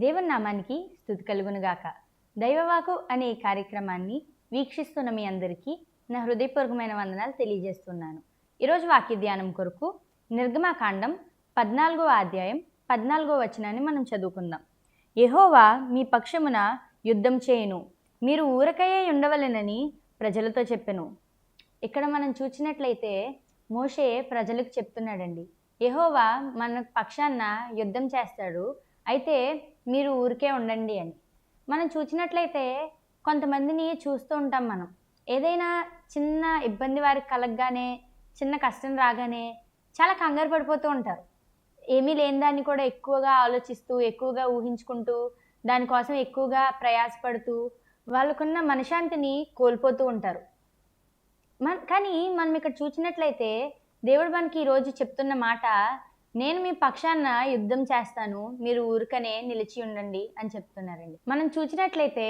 దేవుని నామానికి స్తుతి కలుగునుగాక. దైవవాకు అనే ఈ కార్యక్రమాన్ని వీక్షిస్తున్న మీ అందరికీ నా హృదయపూర్వకమైన వందనాలు తెలియజేస్తున్నాను. ఈరోజు వాక్య ధ్యానం కొరకు నిర్గమకాండం 14వ అధ్యాయం 14వ వచనాన్ని మనం చదువుకుందాం. యెహోవా మీ పక్షమున యుద్ధం చేయును, మీరు ఊరకయే ఉండవలెనని ప్రజలతో చెప్పెను. ఇక్కడ మనం చూసినట్లయితే మోషే ప్రజలకు చెప్తున్నాడండి, యెహోవా మన పక్షాన యుద్ధం చేస్తాడు, అయితే మీరు ఊరికే ఉండండి అని. మనం చూసినట్లయితే కొంతమందిని చూస్తూ ఉంటాం. మనం ఏదైనా చిన్న ఇబ్బంది వారికి కలగగానే, చిన్న కష్టం రాగానే చాలా కంగారు పడిపోతూ ఉంటారు. ఏమీ లేని దాన్ని కూడా ఎక్కువగా ఆలోచిస్తూ, ఎక్కువగా ఊహించుకుంటూ, దానికోసం ఎక్కువగా ప్రయాసపడుతూ వాళ్ళకున్న మనశ్శాంతిని కోల్పోతూ ఉంటారు. కానీ మనం ఇక్కడ చూసినట్లయితే దేవుడు మనకి ఈరోజు చెప్తున్న మాట, నేను మీ పక్షాన యుద్ధం చేస్తాను, మీరు ఊరికనే నిలిచి ఉండండి అని చెప్తున్నారండి. మనం చూసినట్లయితే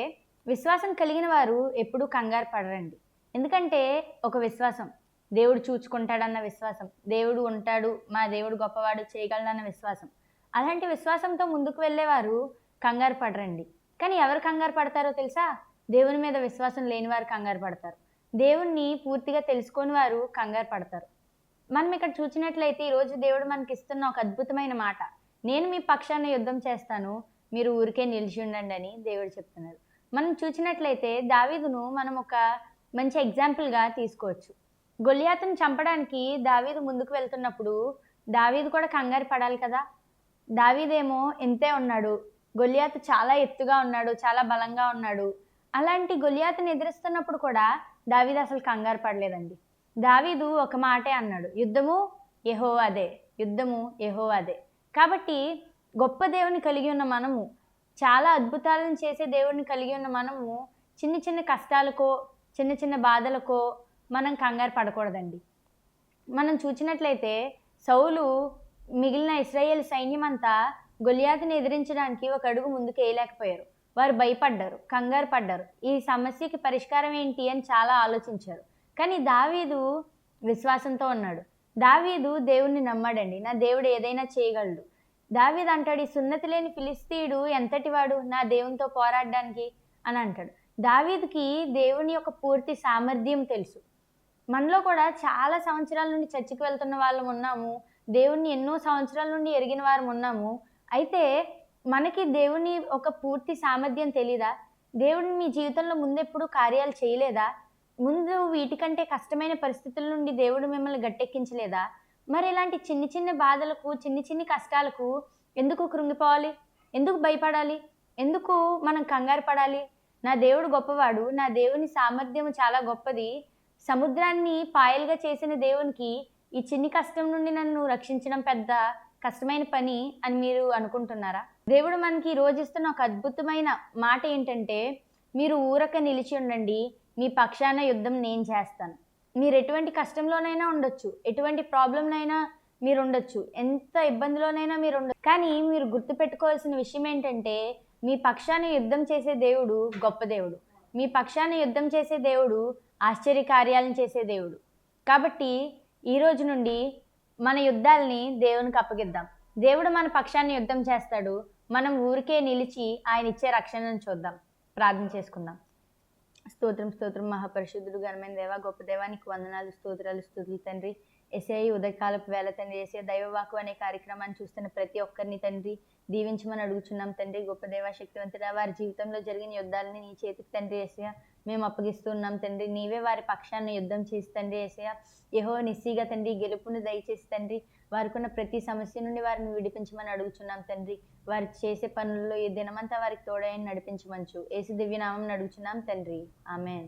విశ్వాసం కలిగిన వారు ఎప్పుడూ కంగారు పడరండి. ఎందుకంటే ఒక విశ్వాసం, దేవుడు చూచుకుంటాడన్న విశ్వాసం, దేవుడు ఉంటాడు, మా దేవుడు గొప్పవాడు, చేయగలడన్న విశ్వాసం. అలాంటి విశ్వాసంతో ముందుకు వెళ్ళేవారు కంగారు పడరండి. కానీ ఎవరు కంగారు పడతారో తెలుసా? దేవుని మీద విశ్వాసం లేని వారు కంగారు పడతారు. దేవుణ్ణి పూర్తిగా తెలుసుకొని వారు కంగారు పడతారు. మనం ఇక్కడ చూసినట్లయితే ఈరోజు దేవుడు మనకి ఇస్తున్న ఒక అద్భుతమైన మాట, నేను మీ పక్షాన యుద్ధం చేస్తాను, మీరు ఊరికే నిలిచి ఉండండి అని దేవుడు చెప్తున్నారు. మనం చూసినట్లయితే దావీదును మనం ఒక మంచి ఎగ్జాంపుల్గా తీసుకోవచ్చు. గొలియాతును చంపడానికి దావీదు ముందుకు వెళ్తున్నప్పుడు దావీదు కూడా కంగారు పడాలి కదా. దావీదేమో ఎంతే ఉన్నాడు, గొలియాతు చాలా ఎత్తుగా ఉన్నాడు, చాలా బలంగా ఉన్నాడు. అలాంటి గొలియాతుని ఎదిరిస్తున్నప్పుడు కూడా దావీదు అసలు కంగారు పడలేదండి. దావీదు ఒక మాటే అన్నాడు, యుద్ధము యెహోవాదే, యుద్ధము యెహోవాదే. కాబట్టి గొప్ప దేవుని కలిగి ఉన్న మనము, చాలా అద్భుతాలను చేసే దేవుడిని కలిగి ఉన్న మనము చిన్న చిన్న కష్టాలకో, చిన్న చిన్న బాధలకో మనం కంగారు పడకూడదండి. మనం చూసినట్లయితే సౌలు మిగిలిన ఇశ్రాయేల్ సైన్యం అంతా గొలియాతుని ఎదిరించడానికి ఒక అడుగు ముందుకు వేయలేకపోయారు. వారు భయపడ్డారు, కంగారు పడ్డారు. ఈ సమస్యకి పరిష్కారం ఏంటి అని చాలా ఆలోచించారు. కానీ దావీదు విశ్వాసంతో ఉన్నాడు. దావీదు దేవుణ్ణి నమ్మాడండి. నా దేవుడు ఏదైనా చేయగలడు. దావీదు అంటాడు, ఈ సున్నతి లేని ఫిలిస్తీయుడు ఎంతటివాడు నా దేవునితో పోరాడడానికి అని అంటాడు. దావీదుకి దేవుని యొక్క పూర్తి సామర్థ్యం తెలుసు. మనలో కూడా చాలా సంవత్సరాల నుండి చర్చికి వెళ్తున్న వాళ్ళం ఉన్నాము, దేవుణ్ణి ఎన్నో సంవత్సరాల నుండి ఎరిగిన వారు ఉన్నాము. అయితే మనకి దేవుని ఒక పూర్తి సామర్థ్యం తెలీదా? దేవుడిని మీ జీవితంలో ముందెప్పుడు కార్యాలు చేయలేదా? ముందు వీటికంటే కష్టమైన పరిస్థితుల నుండి దేవుడు మిమ్మల్ని గట్టెక్కించలేదా? మరి ఇలాంటి చిన్ని చిన్న బాధలకు, చిన్ని కష్టాలకు ఎందుకు కృంగిపోవాలి? ఎందుకు భయపడాలి? ఎందుకు మనం కంగారు పడాలి? నా దేవుడు గొప్పవాడు, నా దేవుని సామర్థ్యం చాలా గొప్పది. సముద్రాన్ని పాయలుగా చేసిన దేవునికి ఈ చిన్ని కష్టం నుండి నన్ను రక్షించడం పెద్ద కష్టమైన పని అని మీరు అనుకుంటున్నారా? దేవుడు మనకి ఈరోజు ఇస్తున్న ఒక అద్భుతమైన మాట ఏంటంటే, మీరు ఊరక నిలిచి ఉండండి, మీ పక్షాన యుద్ధం నేను చేస్తాను. మీరు ఎటువంటి కష్టంలోనైనా ఉండొచ్చు, ఎటువంటి ప్రాబ్లంనైనా మీరు ఉండొచ్చు, ఎంత ఇబ్బందిలోనైనా మీరు ఉండొచ్చు. కానీ మీరు గుర్తుపెట్టుకోవాల్సిన విషయం ఏంటంటే, మీ పక్షాన యుద్ధం చేసే దేవుడు గొప్ప దేవుడు. మీ పక్షాన యుద్ధం చేసే దేవుడు ఆశ్చర్య కార్యాలను చేసే దేవుడు. కాబట్టి ఈ రోజు నుండి మన యుద్ధాలని దేవునికి అప్పగిద్దాం. దేవుడు మన పక్షాన్ని యుద్ధం చేస్తాడు. మనం ఊరికే నిలిచి ఆయన ఇచ్చే రక్షణను చూద్దాం. ప్రార్థన చేసుకుందాం. స్తోత్రం స్తోత్రం మహాపరిశుద్ధుడు ఘనమైన దేవ, గొప్ప దేవానికి వందనాలు, స్తోత్రాలు, స్తుతులు తండ్రి. ఎస్ఐ ఉదయకాలపు వేళ తండ్రి, ఎస్ఐ దైవవాకు అనే కార్యక్రమాన్ని చూస్తున్న ప్రతి ఒక్కరిని తండ్రి దీవించమని అడుగుచున్నాం తండ్రి. గొప్ప దేవ, శక్తివంతుడా, వారి జీవితంలో జరిగిన యుద్ధాలని నీ చేతికి తండ్రి ఏసయ్య మేము అప్పగిస్తున్నాం తండ్రి. నీవే వారి పక్షాన్ని యుద్ధం చేసి తండ్రి ఏసయ్య యెహోవా నిస్సీగా తండ్రి గెలుపును దయచేసి తండ్రి వారికున్న ప్రతి సమస్య నుండి వారిని విడిపించమని అడుగుచున్నాం తండ్రి. వారు చేసే పనుల్లో ఈ దినమంతా వారికి తోడైన నడిపించమంచు. యేసు దివ్యనామం అడుగుచున్నాం తండ్రి, ఆమేన్.